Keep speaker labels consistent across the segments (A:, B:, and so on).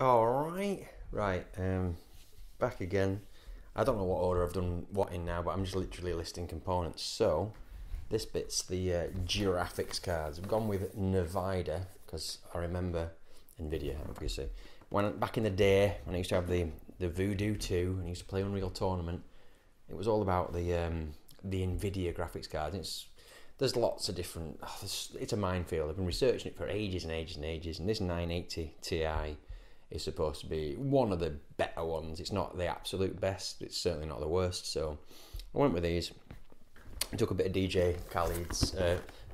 A: Alright, right, back again. I don't know what order I've done what in now, but I'm just literally listing components. So, this bit's the Girafix cards. I've gone with Nvidia, because I remember Nvidia, obviously. Back in the day, when I used to have the Voodoo 2, and I used to play Unreal Tournament, it was all about the Nvidia graphics cards. There's lots of different... it's a minefield. I've been researching it for ages and ages and ages, and this 980 Ti is supposed to be one of the better ones. It's not the absolute best, it's certainly not the worst, so I went with these. I took a bit of DJ Khaled's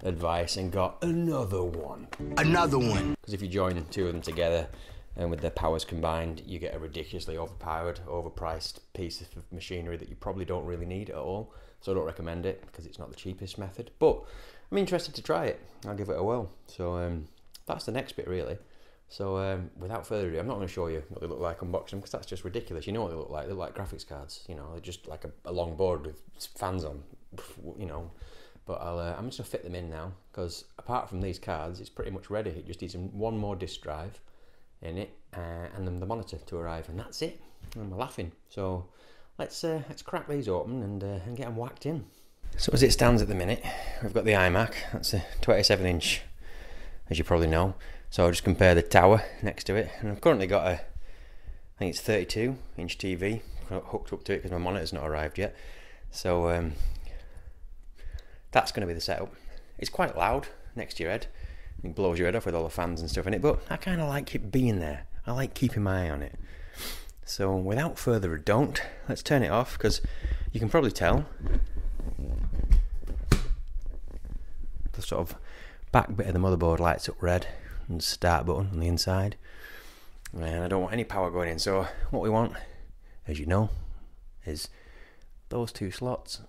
A: advice and got another one. Because if you join two of them together and with their powers combined, you get a ridiculously overpriced piece of machinery that you probably don't really need at all. So I don't recommend it because it's not the cheapest method. But I'm interested to try it. I'll give it a whirl. So that's the next bit really. So without further ado, I'm not going to show you what they look like unboxing them because that's just ridiculous. You know what they look like. They look like graphics cards. You know, they're just like a long board with fans on. You know, but I'm just going to fit them in now because apart from these cards, it's pretty much ready. It just needs one more disk drive in it and then the monitor to arrive, and that's it. And we're laughing. So let's crack these open and get them whacked in. So as it stands at the minute, we've got the iMac. That's a 27-inch, as you probably know. So I'll just compare the tower next to it, and I've currently got I think it's 32-inch TV hooked up to it because my monitor's not arrived yet. So that's going to be the setup. It's quite loud next to your head. It blows your head off with all the fans and stuff in it, but I kind of like it being there. I like keeping my eye on it. So without further ado, let's turn it off because you can probably tell the sort of back bit of the motherboard lights up red and start button on the inside, and I don't want any power going in. So what we want, as you know, is those two slots,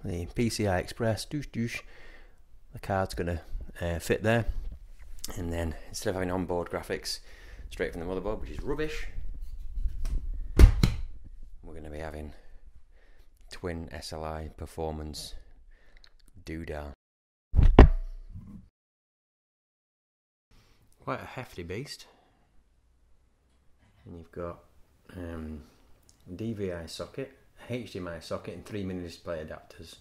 A: the PCI Express, the card's going to fit there, and then instead of having onboard graphics straight from the motherboard, which is rubbish, we're going to be having twin SLI performance doodah. Quite a hefty beast, and you've got DVI socket, HDMI socket, and 3 mini display adapters,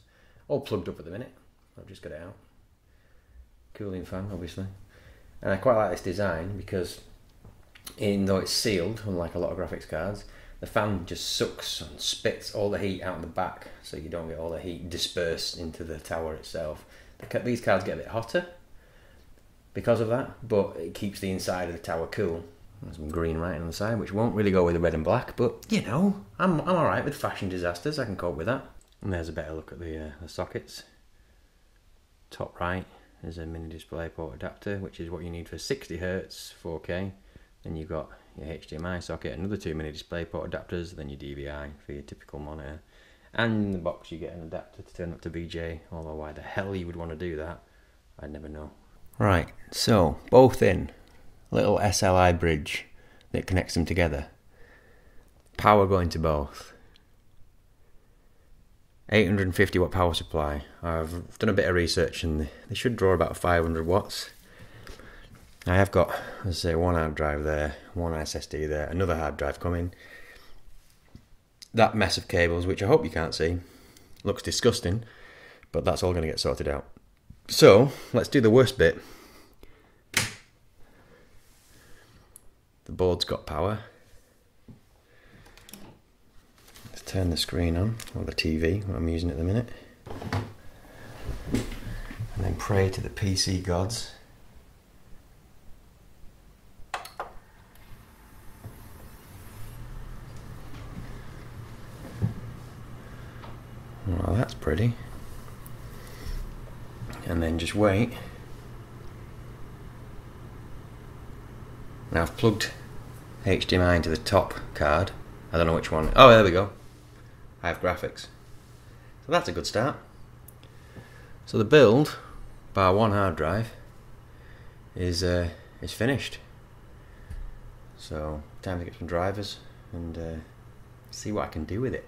A: all plugged up at the minute. I've just got it out. Cooling fan, obviously, and I quite like this design because even though it's sealed, unlike a lot of graphics cards, the fan just sucks and spits all the heat out the back, so you don't get all the heat dispersed into the tower itself. These cards get a bit hotter because of that, but it keeps the inside of the tower cool. There's some green writing on the side, which won't really go with the red and black, but you know, I'm alright with fashion disasters, I can cope with that. And there's a better look at the sockets. Top right is a mini display port adapter, which is what you need for 60Hz 4K. Then you've got your HDMI socket, another 2 mini display port adapters, then your DVI for your typical monitor. And in the box you get an adapter to turn up to VGA, although why the hell you would want to do that, I'd never know. Right, so both in, little SLI bridge that connects them together. Power going to both. 850 watt power supply. I've done a bit of research and they should draw about 500 watts. I have got, as I say, one hard drive there, one SSD there, another hard drive coming. That mess of cables, which I hope you can't see, looks disgusting, but that's all going to get sorted out. So, let's do the worst bit. The board's got power. Let's turn the screen on, or the TV, what I'm using at the minute. And then pray to the PC gods. Well, that's pretty. And then just wait. Now I've plugged HDMI into the top card. I don't know which one. Oh, there we go. I have graphics. So that's a good start. So the build, bar one hard drive, is finished. So time to get some drivers and see what I can do with it.